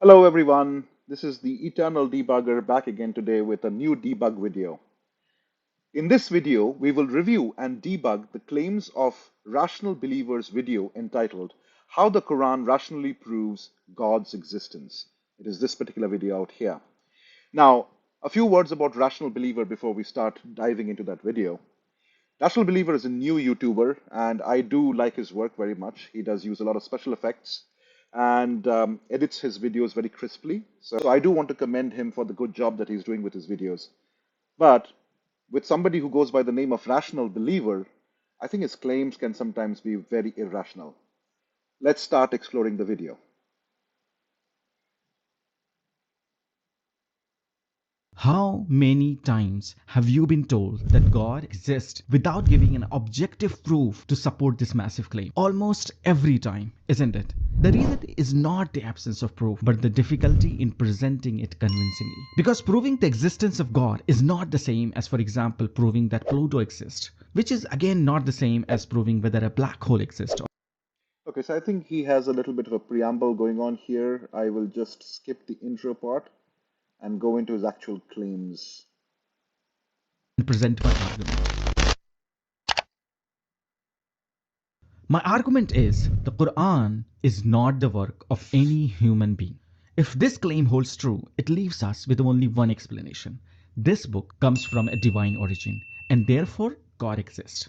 Hello everyone, this is the Eternal Debugger back again today with a new debug video. In this video, we will review and debug the claims of Rational Believers video entitled How the Quran Rationally Proves God's Existence. It is this particular video out here. Now, a few words about Rational Believer before we start diving into that video. Rational Believer is a new YouTuber, and I do like his work very much. He does use a lot of special effects and edits his videos very crisply. So I do want to commend him for the good job that he's doing with his videos. But with somebody who goes by the name of Rational Believer, I think his claims can sometimes be very irrational. Let's start exploring the video. How many times have you been told that God exists without giving an objective proof to support this massive claim? Almost every time, isn't it? The reason is not the absence of proof, but the difficulty in presenting it convincingly. Because proving the existence of God is not the same as, for example, proving that Pluto exists, which is again not the same as proving whether a black hole exists. Okay, so I think he has a little bit of a preamble going on here. I will just skip the intro part and go into his actual claims. And present my argument. My argument is the Quran is not the work of any human being. If this claim holds true, it leaves us with only one explanation. This book comes from a divine origin, and therefore God exists.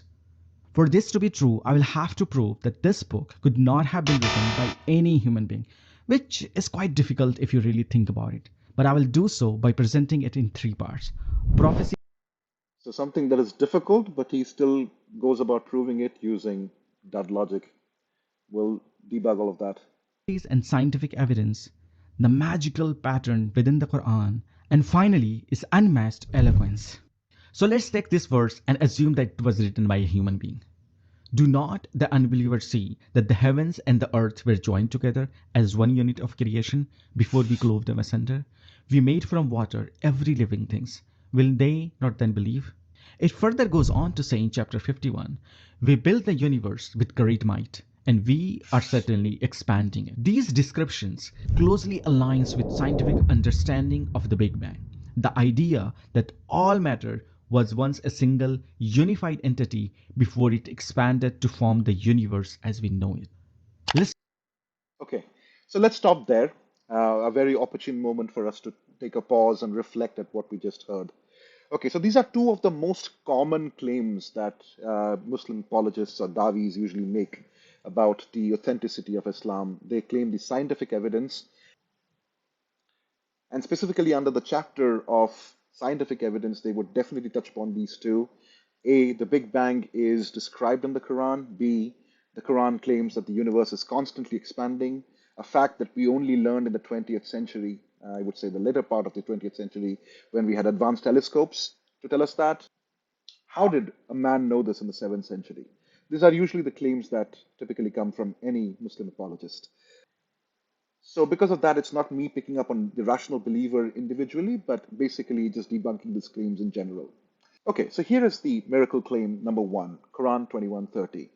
For this to be true, I will have to prove that this book could not have been written by any human being, which is quite difficult if you really think about it. But I will do so by presenting it in three parts: prophecy, So something that is difficult, but he still goes about proving it using dud logic. We'll debug all of that. and scientific evidence, the magical pattern within the Quran, and finally is unmatched eloquence. So let's take this verse and assume that it was written by a human being. Do not the unbelievers see that the heavens and the earth were joined together as one unit of creation before we clove them asunder? We made from water every living things. Will they not then believe? It further goes on to say in chapter 51, we built the universe with great might, and we are certainly expanding it. These descriptions closely aligns with scientific understanding of the Big Bang. The idea that all matter was once a single unified entity before it expanded to form the universe as we know it. Let's Okay, so let's stop there. A very opportune moment for us to take a pause and reflect at what we just heard. Okay, so these are two of the most common claims that Muslim apologists or Dawis usually make about the authenticity of Islam. They claim the scientific evidence, and specifically under the chapter of scientific evidence, they would definitely touch upon these two. A, the Big Bang is described in the Quran. B, the Quran claims that the universe is constantly expanding, a fact that we only learned in the 20th century, I would say the later part of the 20th century, when we had advanced telescopes to tell us that. How did a man know this in the 7th century? These are usually the claims that typically come from any Muslim apologist. So because of that, it's not me picking up on the rational believer individually, but basically just debunking these claims in general. Okay, so here is the miracle claim number one, Quran 21:30.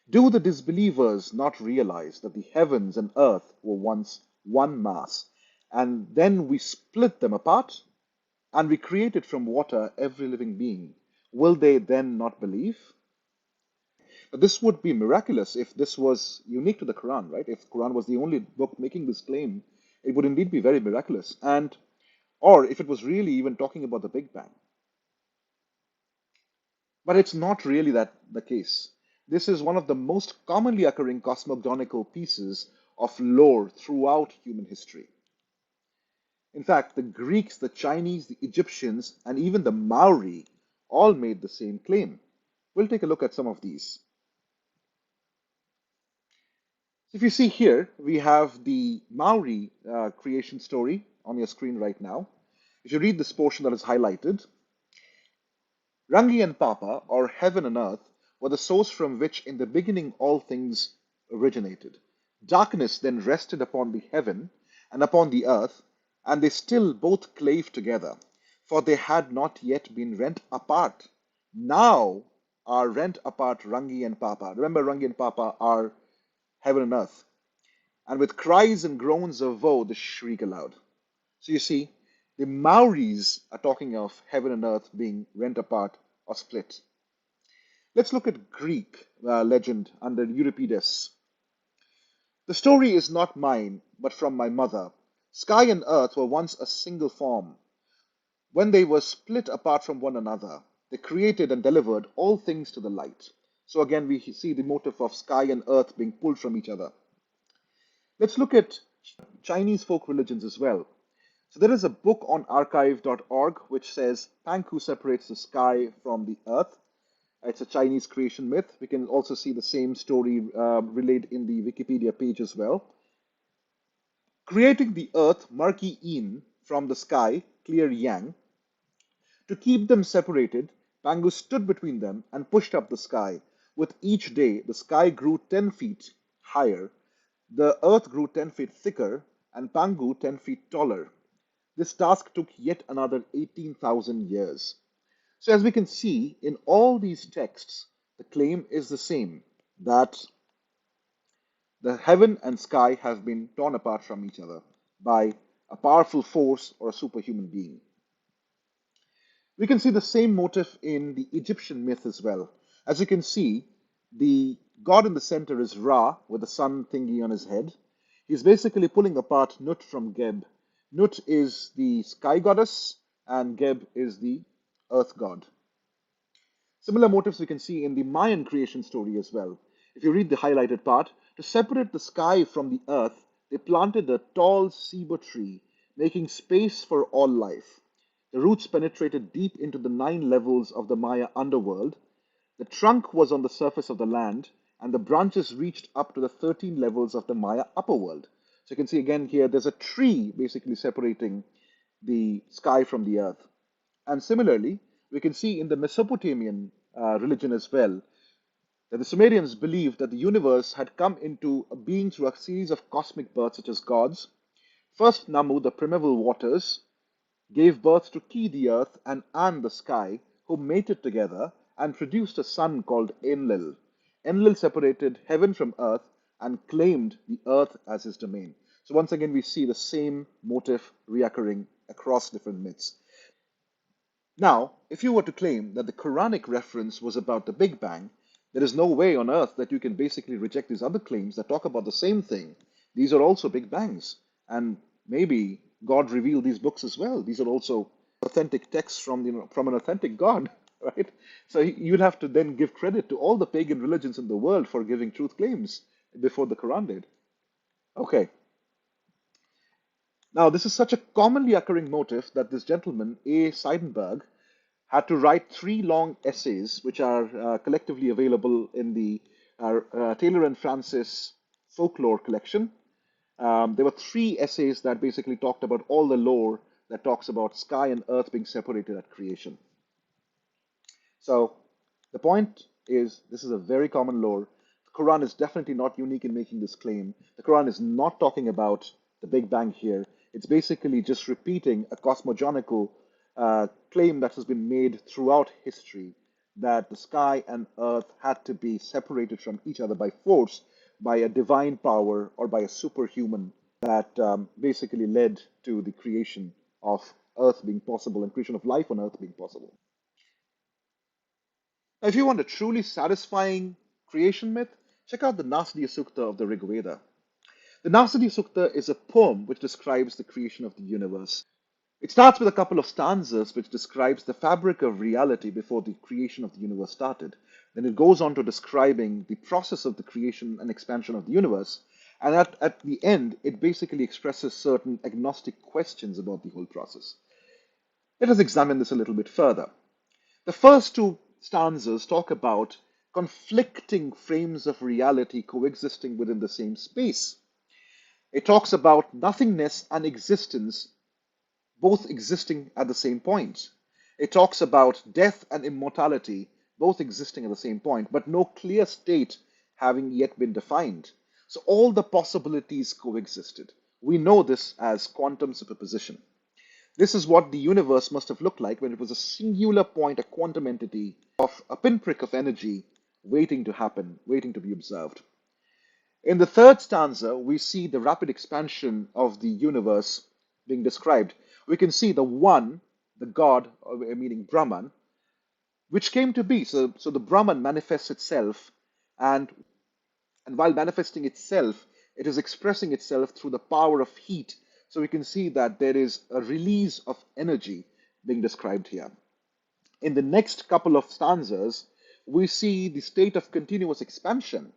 Do the disbelievers not realize that the heavens and earth were once one mass, and then we split them apart, and we created from water every living being? Will they then not believe? But this would be miraculous if this was unique to the Quran, right? If Quran was the only book making this claim, it would indeed be very miraculous. And or if it was really even talking about the Big Bang. But it's not really that the case. This is one of the most commonly occurring cosmogonical pieces of lore throughout human history. In fact, the Greeks, the Chinese, the Egyptians, and even the Maori all made the same claim. We'll take a look at some of these. If you see here, we have the Maori creation story on your screen right now. If you read this portion that is highlighted, Rangi and Papa, or heaven and earth, were the source from which in the beginning all things originated. Darkness then rested upon the heaven and upon the earth, and they still both clave together, for they had not yet been rent apart. Now are rent apart Rangi and Papa. Remember, Rangi and Papa are heaven and earth. and with cries and groans of woe, they shriek aloud. So you see, the Maoris are talking of heaven and earth being rent apart or split. Let's look at Greek legend under Euripides. The story is not mine, but from my mother. Sky and earth were once a single form. When they were split apart from one another, they created and delivered all things to the light. So again, we see the motif of sky and earth being pulled from each other. Let's look at Chinese folk religions as well. So there is a book on archive.org which says Panku separates the sky from the earth. It's a Chinese creation myth. We can also see the same story relayed in the Wikipedia page as well. Creating the earth, murky yin, from the sky, clear yang. To keep them separated, Pangu stood between them and pushed up the sky. With each day, the sky grew 10 feet higher, the earth grew 10 feet thicker, and Pangu 10 feet taller. This task took yet another 18,000 years. So as we can see in all these texts, the claim is the same, that the heaven and sky have been torn apart from each other by a powerful force or a superhuman being. We can see the same motif in the Egyptian myth as well. As you can see, the god in the center is Ra with the sun thingy on his head. He's basically pulling apart Nut from Geb. Nut is the sky goddess and Geb is the earth god. Similar motifs we can see in the Mayan creation story as well. If you read the highlighted part, to separate the sky from the earth, they planted a tall ceiba tree, making space for all life. The roots penetrated deep into the 9 levels of the Maya underworld. The trunk was on the surface of the land, and the branches reached up to the 13 levels of the Maya upper world. So you can see again here, there's a tree basically separating the sky from the earth. And similarly, we can see in the Mesopotamian religion as well, that the Sumerians believed that the universe had come into being through a series of cosmic births such as gods. First, Namu, the primeval waters, gave birth to Ki, the earth, and An, the sky, who mated together and produced a son called Enlil. Enlil separated heaven from earth and claimed the earth as his domain. So once again, we see the same motif reoccurring across different myths. Now, if you were to claim that the Quranic reference was about the Big Bang, there is no way on earth that you can basically reject these other claims that talk about the same thing. These are also Big Bangs. And maybe God revealed these books as well. These are also authentic texts from an authentic God, right? So you'd have to then give credit to all the pagan religions in the world for giving truth claims before the Quran did. Okay. Now, this is such a commonly occurring motif that this gentleman, A. Seidenberg, had to write 3 long essays, which are collectively available in the Taylor and Francis folklore collection. There were 3 essays that basically talked about all the lore that talks about sky and earth being separated at creation. So the point is, this is a very common lore. The Quran is definitely not unique in making this claim. The Quran is not talking about the Big Bang here. It's basically just repeating a cosmogonical claim that has been made throughout history, that the sky and earth had to be separated from each other by force, by a divine power, or by a superhuman that basically led to the creation of earth being possible and creation of life on earth being possible. Now, if you want a truly satisfying creation myth, check out the Nasadiya Sukta of the Rig Veda. The Nasadiya Sukta is a poem which describes the creation of the universe. It starts with a couple of stanzas which describes the fabric of reality before the creation of the universe started. Then it goes on to describing the process of the creation and expansion of the universe. And at the end, it basically expresses certain agnostic questions about the whole process. Let us examine this a little bit further. The first 2 stanzas talk about conflicting frames of reality coexisting within the same space. It talks about nothingness and existence both existing at the same point. It talks about death and immortality both existing at the same point, but no clear state having yet been defined. So all the possibilities coexisted. We know this as quantum superposition. This is what the universe must have looked like when it was a singular point, a quantum entity of a pinprick of energy waiting to happen, waiting to be observed. In the third stanza, we see the rapid expansion of the universe being described. We can see the one, the God, meaning Brahman, which came to be. So the Brahman manifests itself, and, and while manifesting itself, it is expressing itself through the power of heat. So we can see that there is a release of energy being described here. In the next couple of stanzas, we see the state of continuous expansion.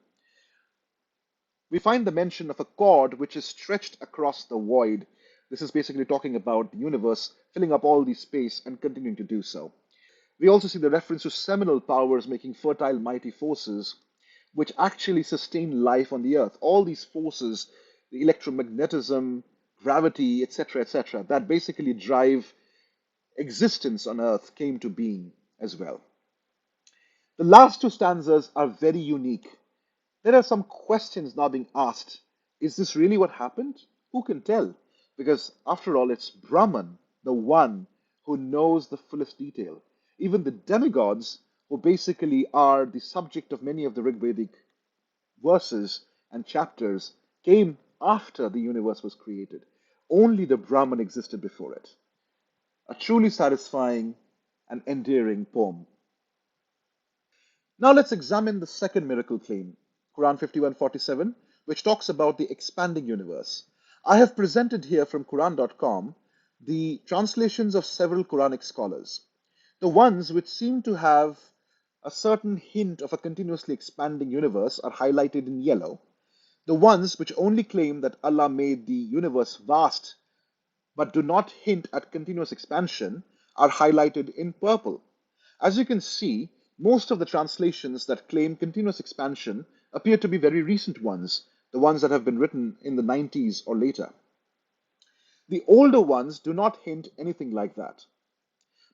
We find the mention of a cord which is stretched across the void. This is basically talking about the universe filling up all the space and continuing to do so. We also see the reference to seminal powers making fertile mighty forces, which actually sustain life on the earth. All these forces, the electromagnetism, gravity, etc., that basically drive existence on earth came to being as well. The last two stanzas are very unique. There are some questions now being asked. Is this really what happened? Who can tell? Because after all, it's Brahman, the one who knows the fullest detail. Even the demigods, who basically are the subject of many of the Rigvedic verses and chapters, came after the universe was created. Only the Brahman existed before it. A truly satisfying and endearing poem. Now let's examine the second miracle claim, Quran 51:47, which talks about the expanding universe. I have presented here from Quran.com the translations of several Quranic scholars. The ones which seem to have a certain hint of a continuously expanding universe are highlighted in yellow. The ones which only claim that Allah made the universe vast but do not hint at continuous expansion are highlighted in purple. As you can see, most of the translations that claim continuous expansion appear to be very recent ones, the ones that have been written in the 90s or later. The older ones do not hint anything like that.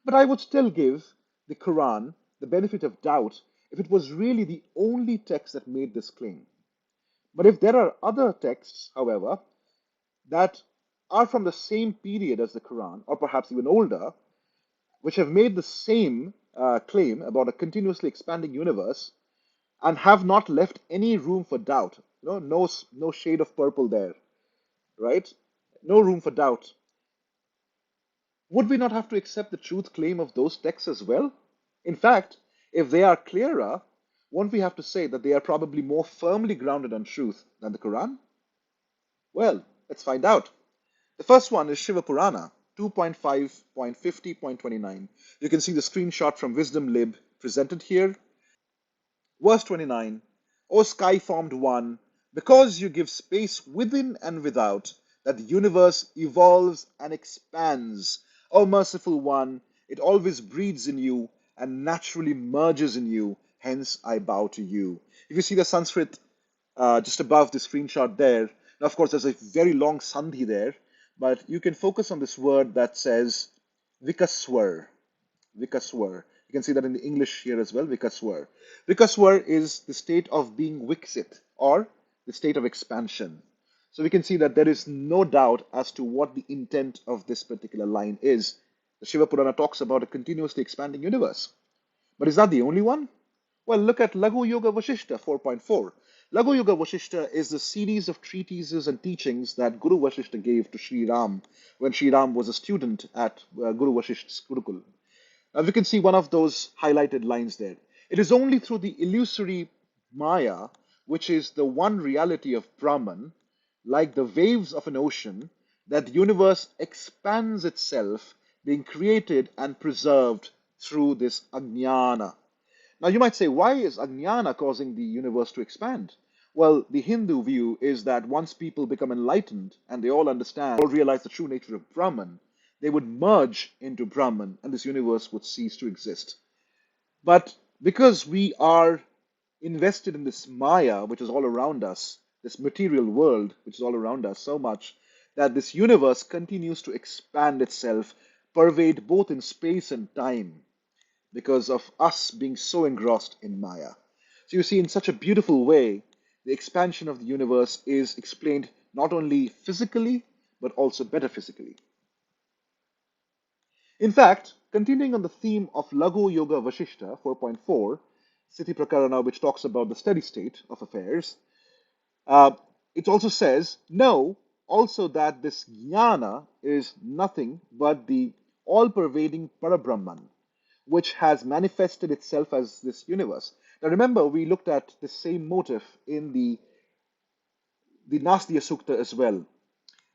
But I would still give the Quran the benefit of doubt if it was really the only text that made this claim. But if there are other texts, however, that are from the same period as the Quran, or perhaps even older, which have made the same claim about a continuously expanding universe and have not left any room for doubt. No shade of purple there, right? No room for doubt. Would we not have to accept the truth claim of those texts as well? In fact, if they are clearer, won't we have to say that they are probably more firmly grounded on truth than the Quran? Well, let's find out. The first one is Shiva Purana, 2.5.50.29. You can see the screenshot from Wisdom Lib presented here. Verse 29, O sky formed one, because you give space within and without, that the universe evolves and expands. O merciful one, it always breathes in you and naturally merges in you, hence I bow to you. If you see the Sanskrit just above the screenshot there, now of course there's a very long sandhi there, but you can focus on this word that says vikaswar. Vikaswar. You can see that in the English here as well, vikaswar. Vikaswar is the state of being viksit, or the state of expansion. So we can see that there is no doubt as to what the intent of this particular line is. The Shiva Purana talks about a continuously expanding universe. But is that the only one? Well, look at Laghu Yoga Vashishta 4.4. Laghu Yoga Vashishta is the series of treatises and teachings that Guru Vashishta gave to Sri Ram when Sri Ram was a student at Guru Vashishta's Gurukul. We can see one of those highlighted lines there. It is only through the illusory Maya, which is the one reality of Brahman, like the waves of an ocean, that the universe expands itself, being created and preserved through this ajnana. Now you might say, why is ajnana causing the universe to expand? Well, the Hindu view is that once people become enlightened and they all understand, all realize the true nature of Brahman, they would merge into Brahman and this universe would cease to exist. But because we are invested in this Maya, which is all around us, this material world, which is all around us so much, that this universe continues to expand itself, pervade both in space and time, because of us being so engrossed in Maya. So you see, in such a beautiful way, the expansion of the universe is explained not only physically, but also metaphysically. In fact, continuing on the theme of Laghu Yoga Vashishta 4.4, Sthiti Prakarana, which talks about the steady state of affairs, Uh, it also says, know also that this jnana is nothing but the all pervading Parabrahman, which has manifested itself as this universe. Now remember, we looked at the same motive in the Nasadiya Sukta as well,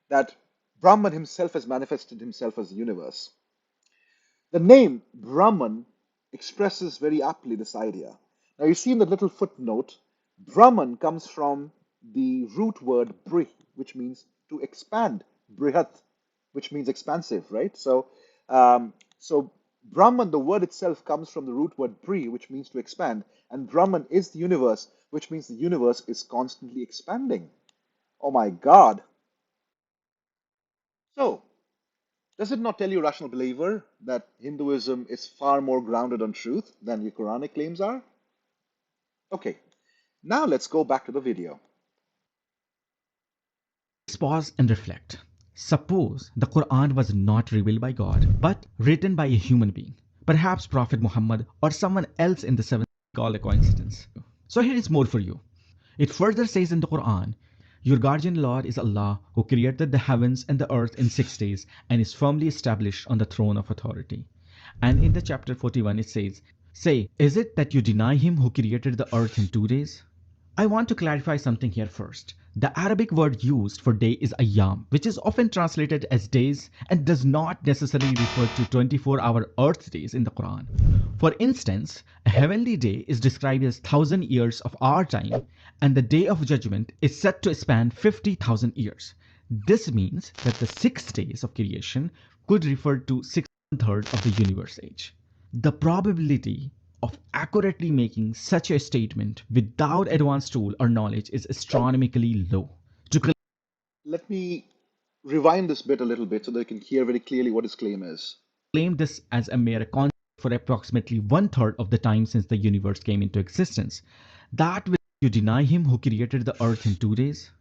that Brahman himself has manifested himself as the universe. The name Brahman expresses very aptly this idea. Now you see in the little footnote, Brahman comes from the root word brih, which means to expand, brihat, which means expansive, right? So Brahman, the word itself comes from the root word bri, which means to expand, and Brahman is the universe, which means the universe is constantly expanding. Oh my God! So does it not tell you, rational believer, that Hinduism is far more grounded on truth than your Quranic claims are? Okay, now let's go back to the video. Let's pause and reflect. Suppose the Quran was not revealed by God, but written by a human being, perhaps Prophet Muhammad or someone else in the seventh call a coincidence. So here is more for you. It further says in the Quran, your guardian Lord is Allah who created the heavens and the earth in 6 days and is firmly established on the throne of authority. And in the chapter 41 it says, say, is it that you deny him who created the earth in 2 days? I want to clarify something here first. The Arabic word used for day is ayyam, which is often translated as days and does not necessarily refer to 24-hour earth days in the Quran. For instance, a heavenly day is described as 1,000 years of our time, and the day of judgment is said to span 50,000 years. This means that the 6 days of creation could refer to 6/3 of the universe age. The probability of accurately making such a statement without advanced tool or knowledge is astronomically low. To Let me rewind this bit a little bit so that you can hear very clearly what his claim is. claim this as a mere concept for approximately 1/3 of the time since the universe came into existence, that will you deny him who created the earth in 2 days?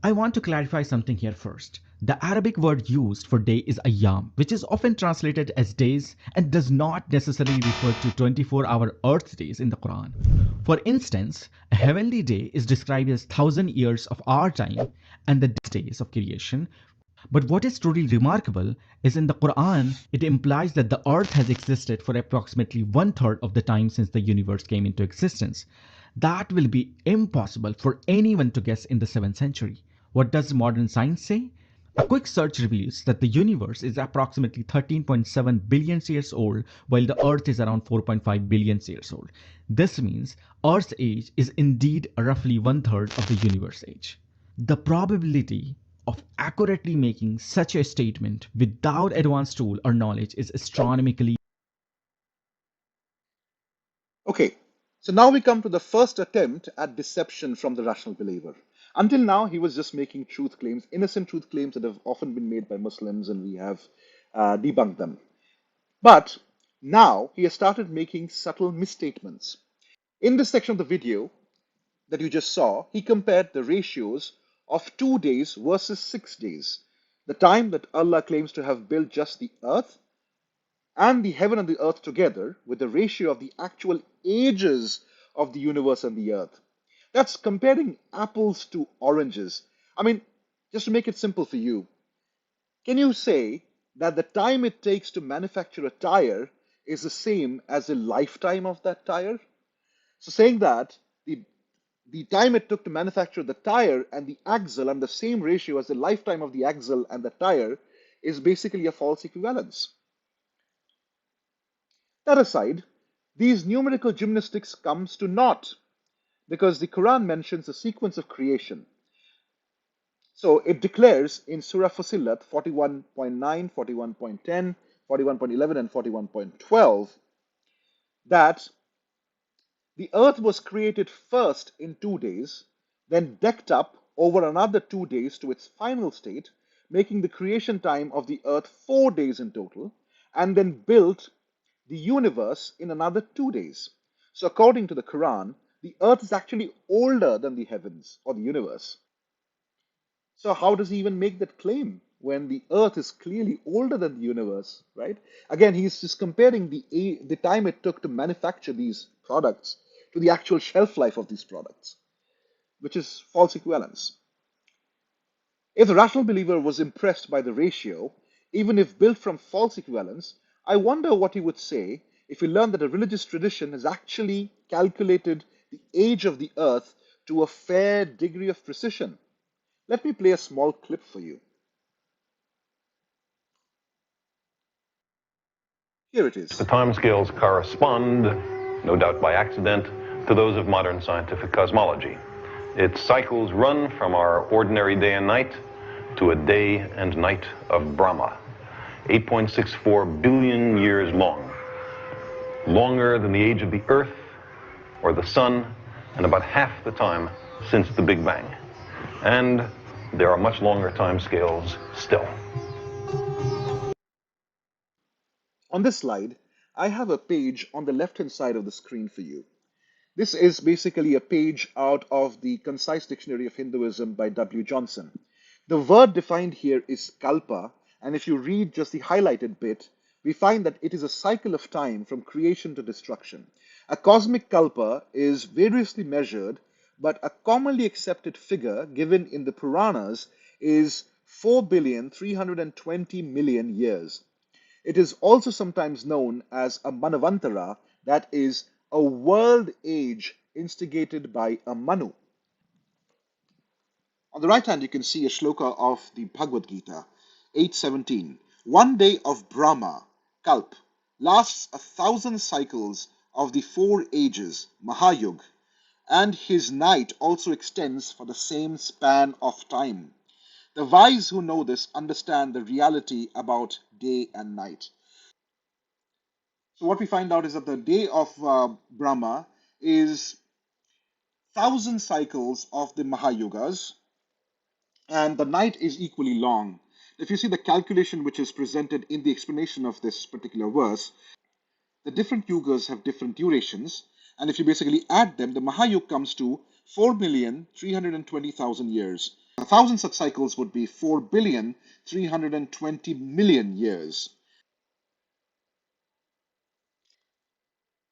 I want to clarify something here first. The Arabic word used for day is ayyam, which is often translated as days and does not necessarily refer to 24-hour earth days in the Quran. For instance, a heavenly day is described as 1,000 years of our time and the days of creation. But what is truly remarkable is in the Quran, it implies that the earth has existed for approximately 1/3 of the time since the universe came into existence. That will be impossible for anyone to guess in the 7th century. What does modern science say? A quick search reveals that the universe is approximately 13.7 billion years old, while the Earth is around 4.5 billion years old. This means Earth's age is indeed roughly 1/3 of the universe age. The probability of accurately making such a statement without advanced tool or knowledge is astronomically. Okay, so now we come to the first attempt at deception from the rational believer. Until now, he was just making truth claims, innocent truth claims that have often been made by Muslims, and we have debunked them. But now he has started making subtle misstatements. In this section of the video that you just saw, he compared the ratios of 2 days versus 6 days, the time that Allah claims to have built just the earth and the heaven and the earth together, with the ratio of the actual ages of the universe and the earth. That's comparing apples to oranges. I mean, just to make it simple for you, can you say that the time it takes to manufacture a tire is the same as the lifetime of that tire? So saying that the time it took to manufacture the tire and the axle and the same ratio as the lifetime of the axle and the tire is basically a false equivalence. That aside, these numerical gymnastics comes to naught because the Quran mentions a sequence of creation. So it declares in Surah Fussilat 41.9, 41.10, 41.11, and 41.12 that the earth was created first in 2 days, then decked up over another 2 days to its final state, making the creation time of the earth 4 days in total, and then built the universe in another 2 days. So, according to the Quran, the earth is actually older than the heavens or the universe. So, how does he even make that claim when the earth is clearly older than the universe, right? Again, he's just comparing the time it took to manufacture these products to the actual shelf life of these products. which is false equivalence. If the rational believer was impressed by the ratio, even if built from false equivalence, I wonder what he would say if he learned that a religious tradition has actually calculated the age of the earth to a fair degree of precision. Let me play a small clip for you. Here it is. The timescales correspond, no doubt by accident, to those of modern scientific cosmology. Its cycles run from our ordinary day and night to a day and night of Brahma, 8.64 billion years long, longer than the age of the Earth or the Sun, and about half the time since the Big Bang. And there are much longer timescales still. On this slide, I have a page on the left-hand side of the screen for you. This is basically a page out of the Concise Dictionary of Hinduism by W. Johnson. The word defined here is kalpa, and if you read just the highlighted bit, we find that it is a cycle of time from creation to destruction. A cosmic kalpa is variously measured, but a commonly accepted figure given in the Puranas is 4,320,000,000 years. It is also sometimes known as a manavantara, that is, a world age instigated by a Manu. On the right hand, you can see a shloka of the Bhagavad Gita, 8:17. One day of Brahma, Kalp, lasts 1,000 cycles of the 4 ages, Mahayug, and his night also extends for the same span of time. The wise who know this understand the reality about day and night. So what we find out is that the day of Brahma is 1,000 cycles of the Mahayugas, and the night is equally long. If you see the calculation which is presented in the explanation of this particular verse, the different yugas have different durations, and if you basically add them, the Mahayug comes to 4,320,000 years. 1,000 such cycles would be 4,320,000,000 years.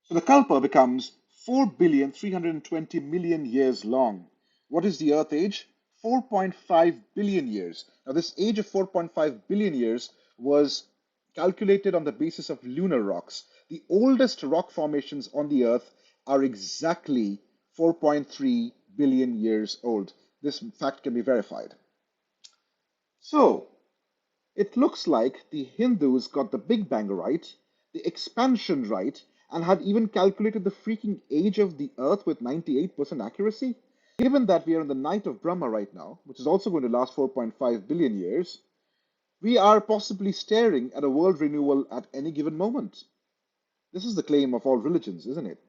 So the Kalpa becomes 4,320,000,000 years long. What is the Earth age? 4.5 billion years. Now, this age of 4.5 billion years was calculated on the basis of lunar rocks. The oldest rock formations on the Earth are exactly 4.3 billion years old. This fact can be verified. So, it looks like the Hindus got the Big Bang right, the expansion right, and had even calculated the freaking age of the Earth with 98% accuracy. Given that we are in the night of Brahma right now, which is also going to last 4.5 billion years, we are possibly staring at a world renewal at any given moment. This is the claim of all religions, isn't it?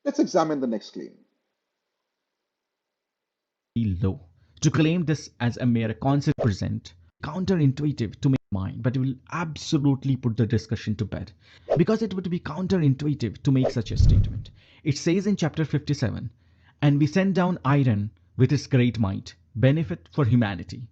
Let's examine the next claim. Low. To claim this as a mere concept present, counterintuitive to my mind, but it will absolutely put the discussion to bed. Because it would be counterintuitive to make such a statement. It says in chapter 57, and we send down iron with its great might, benefit for humanity.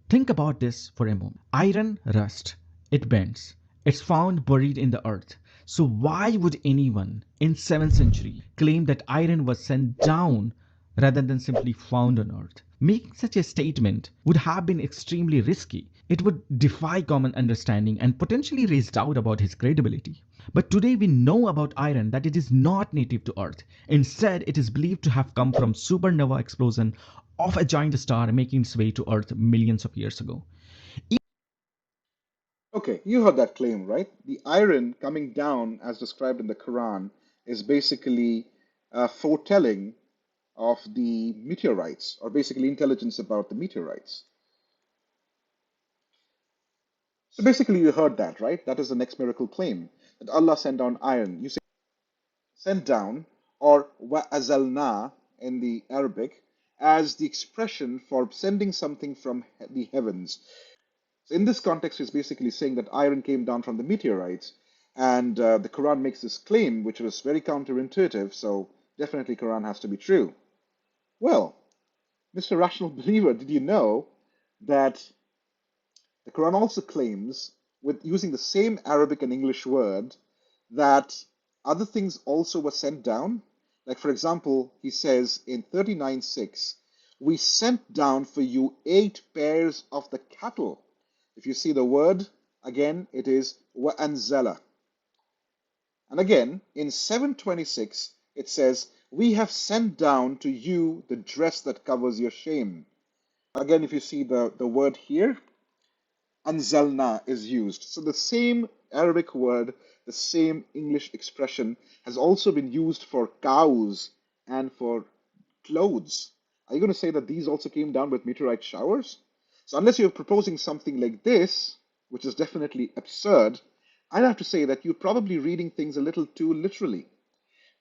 Think about this for a moment. Iron rust, it bends, it's found buried in the earth. So why would anyone in 7th century claim that iron was sent down rather than simply found on earth? Making such a statement would have been extremely risky. It would defy common understanding and potentially raise doubt about his credibility. But today we know about iron that it is not native to Earth. Instead, it is believed to have come from supernova explosion of a giant star making its way to Earth millions of years ago. Okay, you heard that claim, right? The iron coming down, as described in the Quran, is basically foretelling of the meteorites, or basically intelligence about the meteorites. So basically, you heard that, right? That is the next miracle claim, that Allah sent down iron. You say sent down, or wa'azalna in the Arabic, as the expression for sending something from the heavens. So in this context, it's basically saying that iron came down from the meteorites, and the Quran makes this claim, which was very counterintuitive, so definitely Quran has to be true. Well, Mr. Rational Believer, did you know that the Quran also claims, with using the same Arabic and English word, that other things also were sent down? Like, for example, he says in 39:6, we sent down for you 8 pairs of the cattle. If you see the word, again, it is wa'anzala. And again, in 7:26, it says, we have sent down to you the dress that covers your shame. Again, if you see the word here, anzalna is used. So the same Arabic word, the same English expression has also been used for cows and for clothes. Are you going to say that these also came down with meteorite showers? So unless you're proposing something like this, which is definitely absurd, I'd have to say that you're probably reading things a little too literally.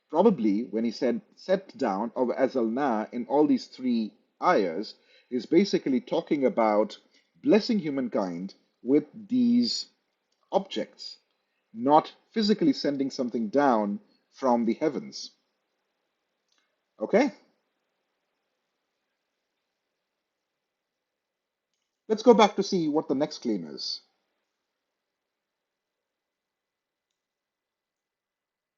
Probably when he said set down or azalna in all these 3 ayahs, is basically talking about blessing humankind with these objects, not physically sending something down from the heavens. Okay? Let's go back to see what the next claim is.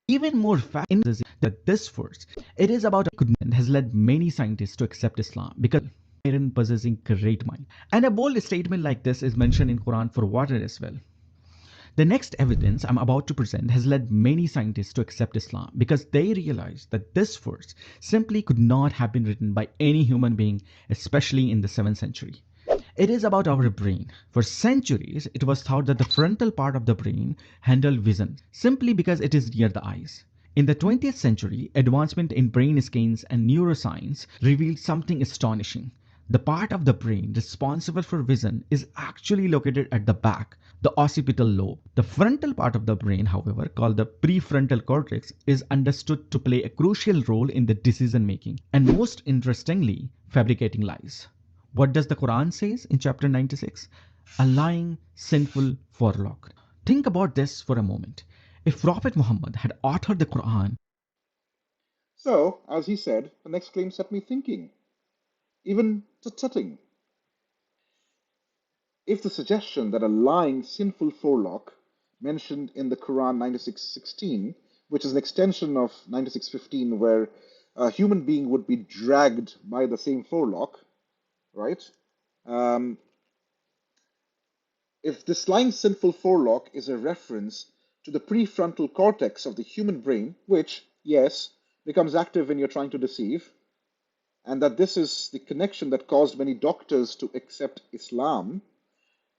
Even more fascinating is that this verse, it is about goodness, has led many scientists to accept Islam because Mayan possessing great mind. And a bold statement like this is mentioned in Quran for water as well. The next evidence I'm about to present has led many scientists to accept Islam because they realized that this verse simply could not have been written by any human being, especially in the 7th century. It is about our brain. For centuries, it was thought that the frontal part of the brain handled vision simply because it is near the eyes. In the 20th century, advancement in brain scans and neuroscience revealed something astonishing. The part of the brain responsible for vision is actually located at the back, the occipital lobe. The frontal part of the brain, however, called the prefrontal cortex, is understood to play a crucial role in the decision making and, most interestingly, fabricating lies. What does the Quran says in chapter 96? A lying, sinful forelock. Think about this for a moment. If Prophet Muhammad had authored the Quran, So, as he said, the next claim set me thinking, even tutting. If the suggestion that a lying, sinful forelock mentioned in the Quran 96:16, which is an extension of 96:15, where a human being would be dragged by the same forelock, right? Um, if this lying, sinful forelock is a reference to the prefrontal cortex of the human brain, which, yes, becomes active when you're trying to deceive, and that this is the connection that caused many doctors to accept Islam,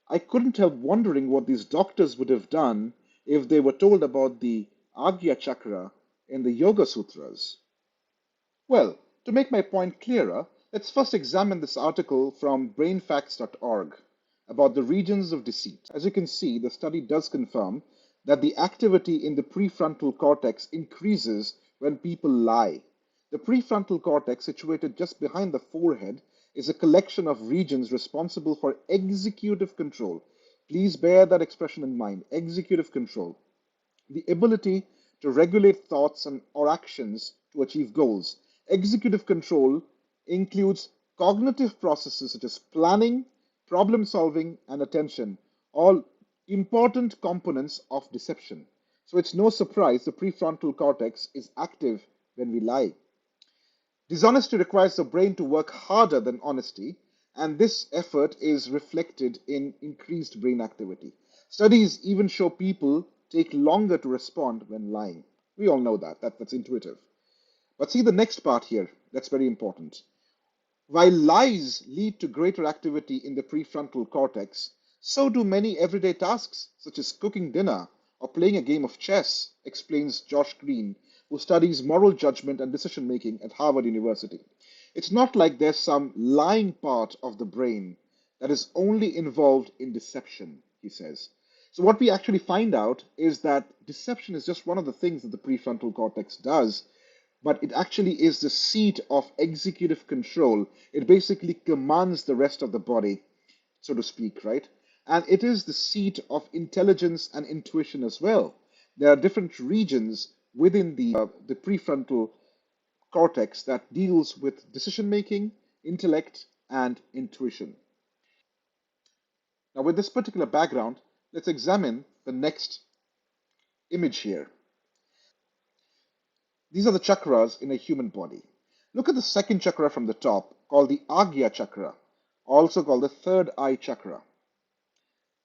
I couldn't help wondering what these doctors would have done if they were told about the Agya Chakra in the Yoga Sutras. Well, to make my point clearer, let's first examine this article from brainfacts.org about the regions of deceit. As you can see, the study does confirm that the activity in the prefrontal cortex increases when people lie. The prefrontal cortex, situated just behind the forehead, is a collection of regions responsible for executive control. Please bear that expression in mind, executive control. The ability to regulate thoughts or actions to achieve goals. Executive control includes cognitive processes such as planning, problem solving, and attention, all important components of deception. So it's no surprise the prefrontal cortex is active when we lie. Dishonesty requires the brain to work harder than honesty, and this effort is reflected in increased brain activity. Studies even show people take longer to respond when lying. We all know that. That's intuitive. But see the next part here, that's very important. While lies lead to greater activity in the prefrontal cortex, so do many everyday tasks, such as cooking dinner or playing a game of chess, explains Josh Green, who studies moral judgment and decision making at Harvard University. It's not like there's some lying part of the brain that is only involved in deception, he says. So, what we actually find out is that deception is just one of the things that the prefrontal cortex does, but it actually is the seat of executive control. It basically commands the rest of the body, so to speak, right? And it is the seat of intelligence and intuition as well. There are different regions within the prefrontal cortex that deals with decision making, intellect, and intuition. Now, with this particular background, let's examine the next image here. These are the chakras in a human body. Look at the second chakra from the top, called the Agya chakra, also called the third eye chakra.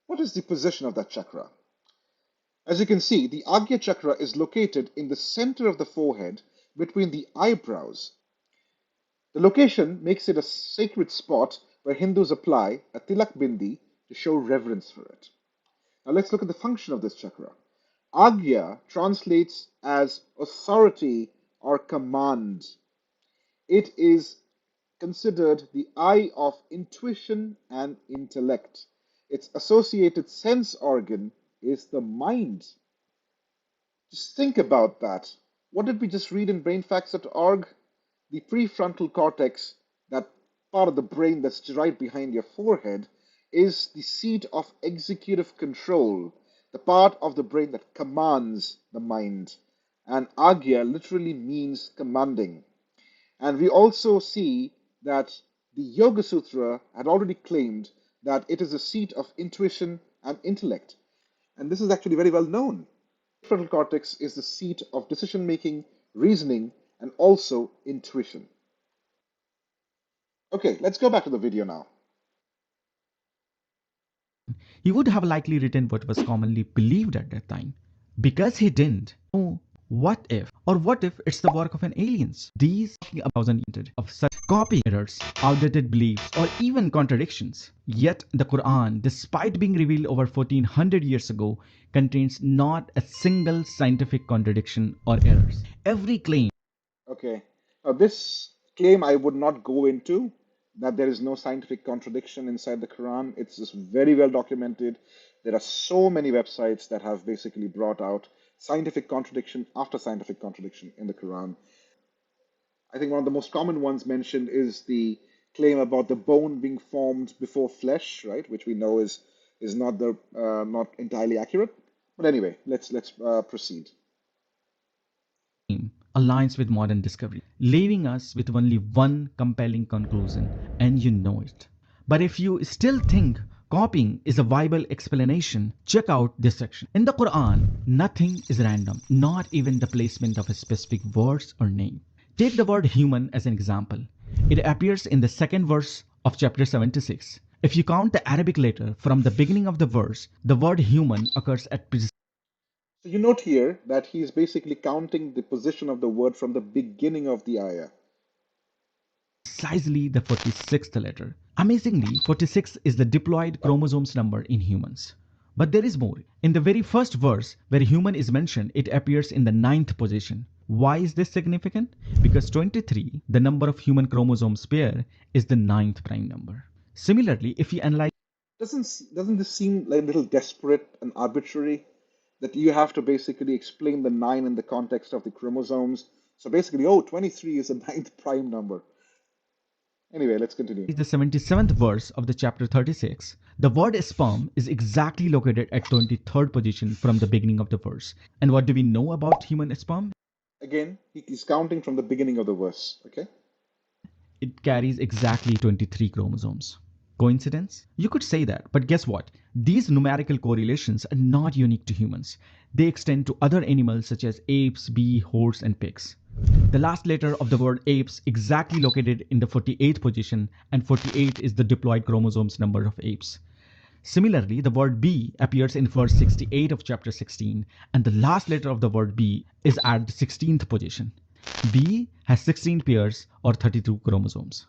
What is the position of that chakra? As you can see, the Agya chakra is located in the center of the forehead between the eyebrows. The location makes it a sacred spot where Hindus apply a tilak bindi to show reverence for it. Now let's look at the function of this chakra. Agya translates as authority or command. It is considered the eye of intuition and intellect. Its associated sense organ is the mind. Just think about that. What did we just read in brainfacts.org? The prefrontal cortex, that part of the brain that's right behind your forehead, is the seat of executive control, the part of the brain that commands the mind. And Agya literally means commanding. And we also see that the Yoga Sutra had already claimed that it is a seat of intuition and intellect. And this is actually very well known. The prefrontal cortex is the seat of decision making, reasoning, and also intuition. Okay, let's go back to the video now. He would have likely written what was commonly believed at that time. Because he didn't know what if, or what if it's the work of an aliens. These of such copy errors, outdated beliefs, or even contradictions. Yet the Quran, despite being revealed over 1400 years ago, contains not a single scientific contradiction or errors. Every claim. Okay, now this claim I would not go into, that there is no scientific contradiction inside the Quran. It's just very well documented. There are so many websites that have basically brought out scientific contradiction after scientific contradiction in the Quran. I think one of the most common ones mentioned is the claim about the bone being formed before flesh, right? Which we know is not entirely accurate. But anyway, let's proceed. Aligns with modern discovery, leaving us with only one compelling conclusion, and you know it. But if you still think copying is a viable explanation, check out this section. In the Quran, nothing is random, not even the placement of a specific words or name. Take the word human as an example. It appears in the second verse of chapter 76. If you count the Arabic letter from the beginning of the verse, the word human occurs at So you note here that he is basically counting the position of the word from the beginning of the ayah. precisely the 46th letter. Amazingly, 46 is the diploid chromosomes number in humans. But there is more. In the very first verse, where human is mentioned, it appears in the 9th position. Why is this significant? Because 23, the number of human chromosomes pair, is the 9th prime number. Similarly, if we analyze... Doesn't this seem like a little desperate and arbitrary? That you have to basically explain the 9 in the context of the chromosomes. So basically, 23 is the 9th prime number. Anyway, let's continue. The 77th verse of the chapter 36, the word sperm is exactly located at 23rd position from the beginning of the verse. And what do we know about human sperm? Again, he's counting from the beginning of the verse, okay? It carries exactly 23 chromosomes. Coincidence? You could say that, but guess what? These numerical correlations are not unique to humans. They extend to other animals such as apes, bee, horse, and pigs. The last letter of the word apes exactly located in the 48th position, and 48 is the diploid chromosomes number of apes. Similarly, the word bee appears in verse 68 of chapter 16, and the last letter of the word bee is at the 16th position. Bee has 16 pairs or 32 chromosomes.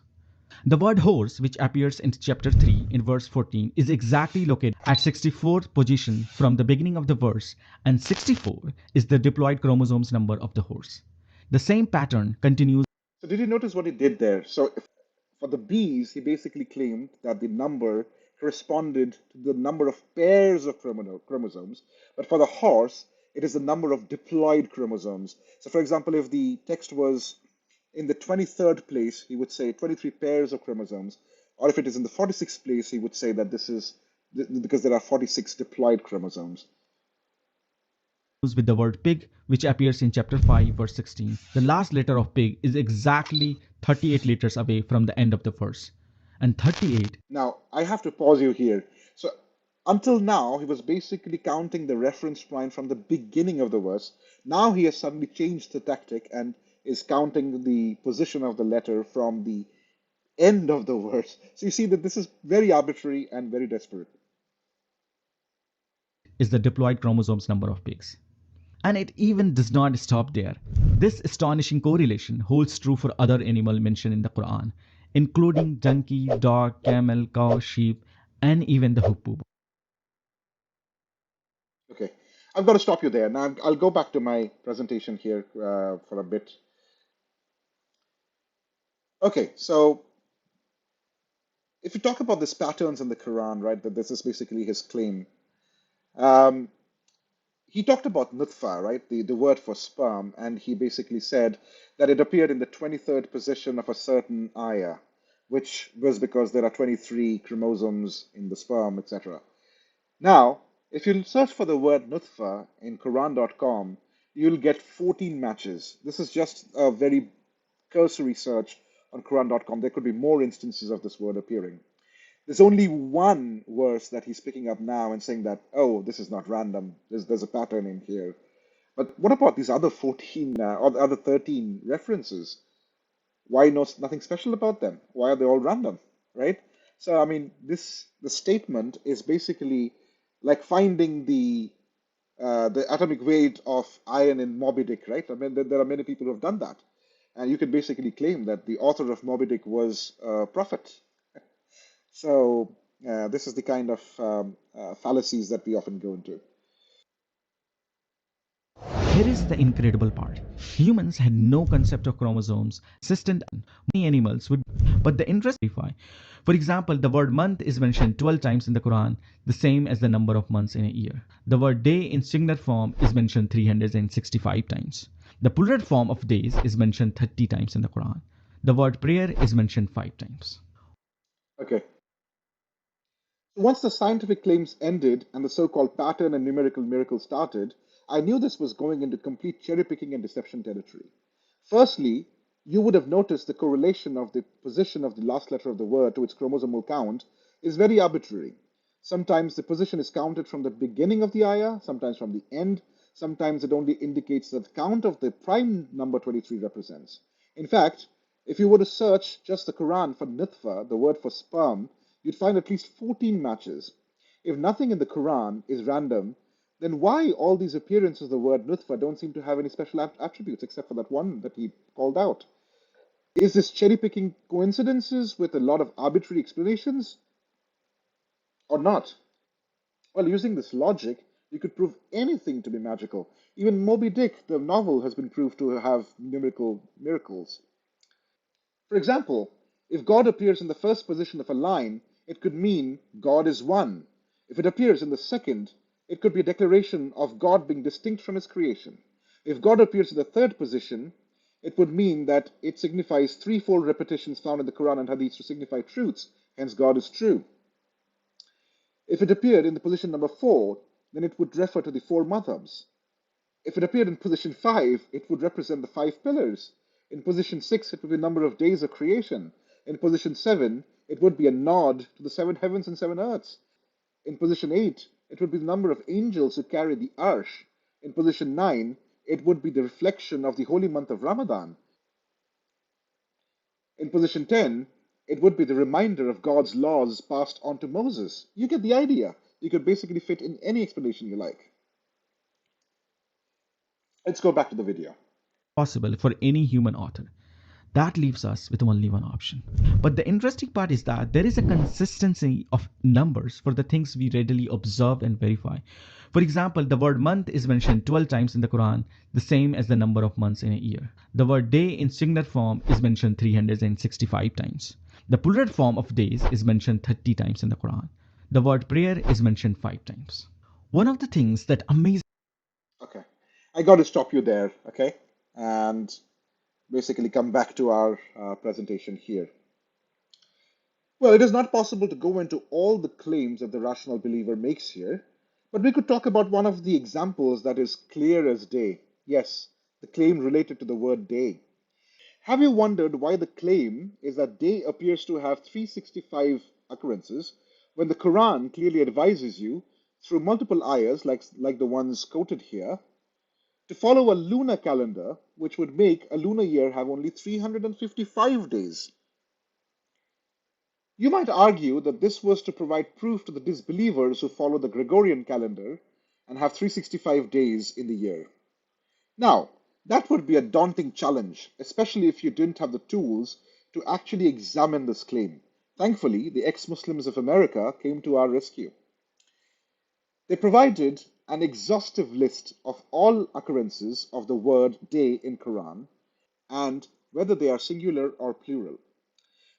The word horse, which appears in chapter 3 in verse 14, is exactly located at 64th position from the beginning of the verse, and 64 is the diploid chromosomes number of the horse. The same pattern continues. So did you notice what he did there? So for the bees, he basically claimed that the number corresponded to the number of pairs of chromosomes, but for the horse, it is the number of diploid chromosomes. So for example, if the text was in the 23rd place, he would say 23 pairs of chromosomes. Or if it is in the 46th place, he would say that this is because there are 46 diploid chromosomes. With the word pig, which appears in chapter 5, verse 16. The last letter of pig is exactly 38 letters away from the end of the verse. And 38... Now, I have to pause you here. So Until now, he was basically counting the reference point from the beginning of the verse. Now he has suddenly changed the tactic and is counting the position of the letter from the end of the verse. So you see that this is very arbitrary and very desperate. Is the diploid chromosomes number of pigs. And it even does not stop there. This astonishing correlation holds true for other animals mentioned in the Quran, including donkey, dog, camel, cow, sheep, and even the hippo. Okay, I've got to stop you there. Now I'll go back to my presentation here for a bit. Okay, so if you talk about these patterns in the Quran, right, that this is basically his claim. Um, he talked about nutfa, right, the word for sperm, and he basically said that it appeared in the 23rd position of a certain ayah, which was because there are 23 chromosomes in the sperm, etc. Now, if you search for the word nutfa in Quran.com, you'll get 14 matches. This is just a very cursory search on Quran.com. There could be more instances of this word appearing. There's only one verse that he's picking up now and saying that, oh, this is not random. There's a pattern in here. But what about these other 14 or the other 13 references? Why nothing special about them? Why are they all random, right? So I mean, the statement is basically like finding the atomic weight of iron in Moby Dick, right? I mean, there are many people who have done that, and you can basically claim that the author of Moby Dick was a prophet. So this is the kind of fallacies that we often go into. Here is the incredible part. Humans had no concept of chromosomes, existent many animals would, but the interest verify. For example, the word month is mentioned 12 times in the Quran, the same as the number of months in a year. The word day in singular form is mentioned 365 times. The plural form of days is mentioned 30 times in the Quran. The word prayer is mentioned 5 times. Okay. Once the scientific claims ended and the so-called pattern and numerical miracle started, I knew this was going into complete cherry-picking and deception territory. Firstly, you would have noticed the correlation of the position of the last letter of the word to its chromosomal count is very arbitrary. Sometimes the position is counted from the beginning of the ayah, sometimes from the end, sometimes it only indicates the count of the prime number 23 represents. In fact, if you were to search just the Quran for nutfa, the word for sperm, you'd find at least 14 matches. If nothing in the Quran is random, then why all these appearances of the word nutfa don't seem to have any special attributes except for that one that he called out? Is this cherry picking coincidences with a lot of arbitrary explanations or not? Well, using this logic, you could prove anything to be magical. Even Moby Dick, the novel, has been proved to have numerical miracles. For example, if God appears in the first position of a line, it could mean God is one. If it appears in the second, it could be a declaration of God being distinct from his creation. If God appears in the third position, it would mean that it signifies threefold repetitions found in the Quran and Hadith to signify truths, hence God is true. If it appeared in the position number 4, then it would refer to the four madhabs. If it appeared in position 5, it would represent the 5 pillars. In position 6, it would be the number of days of creation. In position 7, it would be a nod to the 7 heavens and 7 earths. In position 8, it would be the number of angels who carry the arsh. In position 9, it would be the reflection of the holy month of Ramadan. In position 10, it would be the reminder of God's laws passed on to Moses. You get the idea. You could basically fit in any explanation you like. Let's go back to the video. Possible for any human author. That leaves us with only one option. But the interesting part is that there is a consistency of numbers for the things we readily observe and verify. For example, the word month is mentioned 12 times in the Quran, the same as the number of months in a year. The word day in singular form is mentioned 365 times. The plural form of days is mentioned 30 times in the Quran. The word prayer is mentioned 5 times. One of the things that amazes. Okay. I got to stop you there, okay? And basically come back to our presentation here. Well, it is not possible to go into all the claims that the rational believer makes here, but we could talk about one of the examples that is clear as day. Yes, the claim related to the word day. Have you wondered why the claim is that day appears to have 365 occurrences, when the Quran clearly advises you, through multiple ayahs like the ones quoted here, to follow a lunar calendar, which would make a lunar year have only 355 days. You might argue that this was to provide proof to the disbelievers who follow the Gregorian calendar and have 365 days in the year. Now, that would be a daunting challenge, especially if you didn't have the tools to actually examine this claim. Thankfully, the ex-Muslims of America came to our rescue. They provided an exhaustive list of all occurrences of the word day in Quran and whether they are singular or plural.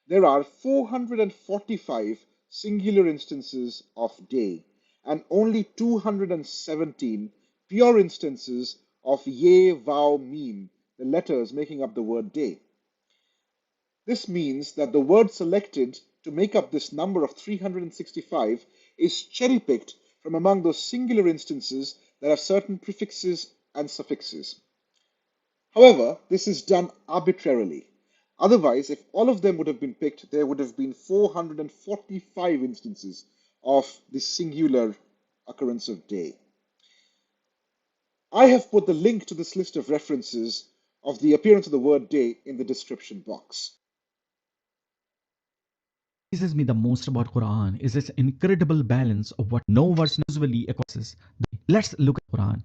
There are 445 singular instances of day and only 217 pure instances of ye, vav, mim, the letters making up the word day. This means that the word selected to make up this number of 365 is cherry-picked from among those singular instances that have certain prefixes and suffixes. However, this is done arbitrarily. Otherwise, if all of them would have been picked, there would have been 445 instances of the singular occurrence of day. I have put the link to this list of references of the appearance of the word day in the description box. What pleases me the most about Quran is its incredible balance of what no verse usually acquires. Let's look at Quran.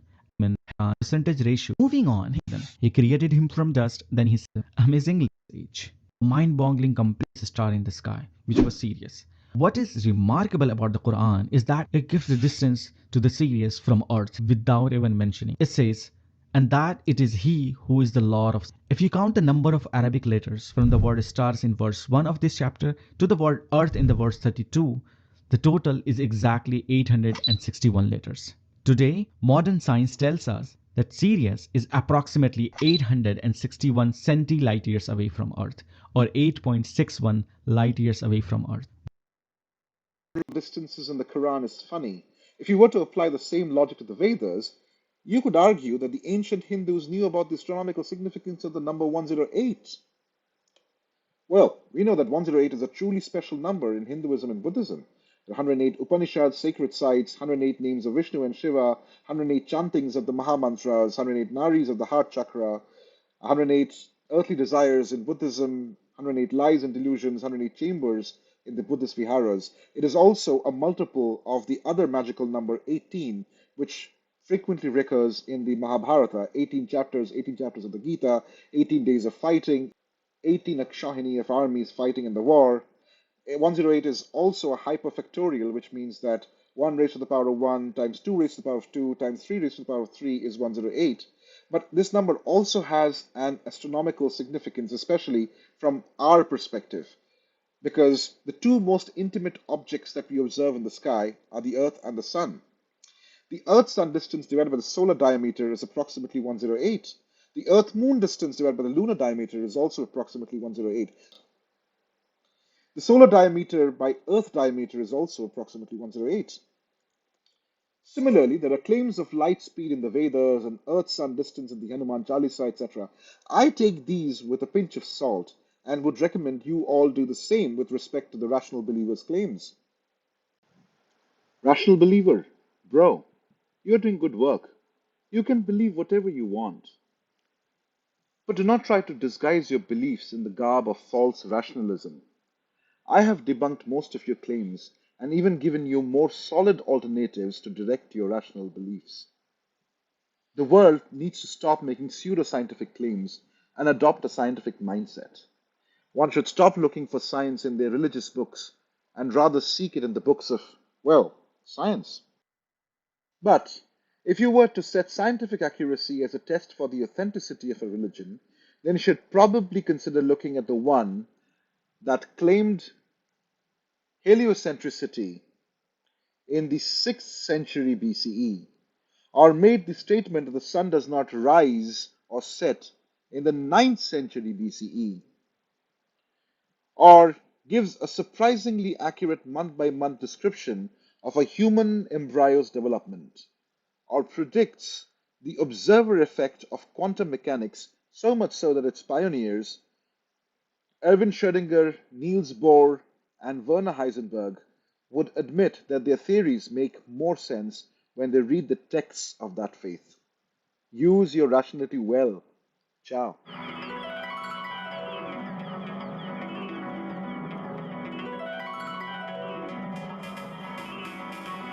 Percentage ratio. Moving on, he created him from dust, then he said, amazingly age. Mind-boggling complete star in the sky, which was Sirius. What is remarkable about the Quran is that it gives the distance to the Sirius from Earth without even mentioning. It says, and that it is he who is the Lord of. If you count the number of Arabic letters from the word stars in verse 1 of this chapter to the word earth in the verse 32, the total is exactly 861 letters. Today, modern science tells us that Sirius is approximately 861 centi-light years away from Earth, or 8.61 light years away from Earth. Distances in the Quran is funny. If you were to apply the same logic to the Vedas, you could argue that the ancient Hindus knew about the astronomical significance of the number 108. Well, we know that 108 is a truly special number in Hinduism and Buddhism. There are 108 Upanishads, sacred sites, 108 names of Vishnu and Shiva, 108 chantings of the Mahamantras, 108 Naris of the heart chakra, 108 earthly desires in Buddhism, 108 lies and delusions, 108 chambers in the Buddhist viharas. It is also a multiple of the other magical number 18, which frequently recurs in the Mahabharata, 18 chapters of the Gita, 18 days of fighting, 18 Akshahini of armies fighting in the war. 108 is also a hyperfactorial, which means that 1 raised to the power of 1 times 2 raised to the power of 2 times 3 raised to the power of 3 is 108. But this number also has an astronomical significance, especially from our perspective, because the two most intimate objects that we observe in the sky are the Earth and the Sun. The Earth-Sun distance divided by the solar diameter is approximately 108. The Earth-Moon distance divided by the lunar diameter is also approximately 108. The solar diameter by Earth diameter is also approximately 108. Similarly, there are claims of light speed in the Vedas and Earth-Sun distance in the Hanuman Chalisa, etc. I take these with a pinch of salt and would recommend you all do the same with respect to the rational believer's claims. Rational believer, bro, you're doing good work. You can believe whatever you want. But do not try to disguise your beliefs in the garb of false rationalism. I have debunked most of your claims and even given you more solid alternatives to direct your rational beliefs. The world needs to stop making pseudoscientific claims and adopt a scientific mindset. One should stop looking for science in their religious books and rather seek it in the books of, well, science. But if you were to set scientific accuracy as a test for the authenticity of a religion, then you should probably consider looking at the one that claimed heliocentricity in the 6th century BCE, or made the statement that the sun does not rise or set in the 9th century BCE, or gives a surprisingly accurate month-by-month description of a human embryo's development, or predicts the observer effect of quantum mechanics so much so that its pioneers, Erwin Schrödinger, Niels Bohr, and Werner Heisenberg, would admit that their theories make more sense when they read the texts of that faith. Use your rationality well. Ciao.